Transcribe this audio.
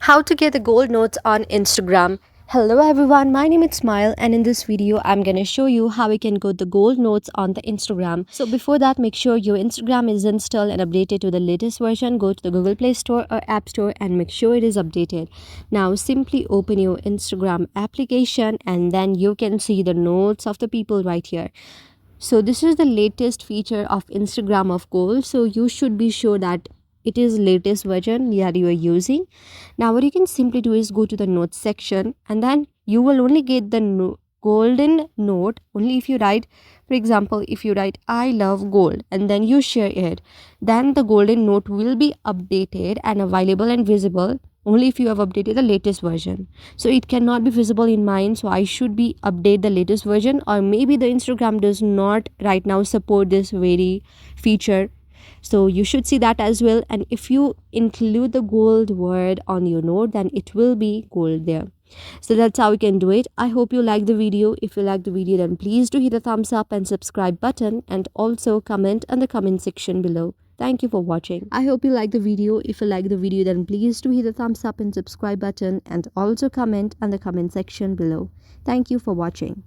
How to get the gold notes on Instagram. Hello everyone, my name is Smile and in this video I'm gonna show you how we can get the gold notes on the Instagram. So before that, make sure your Instagram is installed and updated to the latest version. Go to the Google Play Store or App Store and make sure it is updated. Now simply open your Instagram application and then you can see the notes of the people right here. So this is the latest feature of Instagram of gold, so you should be sure that it is latest version that you are using. Now what you can simply do is go to the notes section and then you will only get the golden note only if you write, for example, if you write I love gold and then you share it, then the golden note will be updated and available and visible only if you have updated the latest version. So it cannot be visible in mine, so I should be update the latest version, or maybe the Instagram does not right now support this very feature, so you should see that as well. And if you include the gold word on your note, then it will be gold there. So that's how we can do it. I hope you like the video. If you like the video, then please do hit the thumbs up and subscribe button, and also comment in the comment section below. Thank you for watching. I hope you like the video. If you like the video, then please do hit the thumbs up and subscribe button, and also comment in the comment section below. Thank you for watching.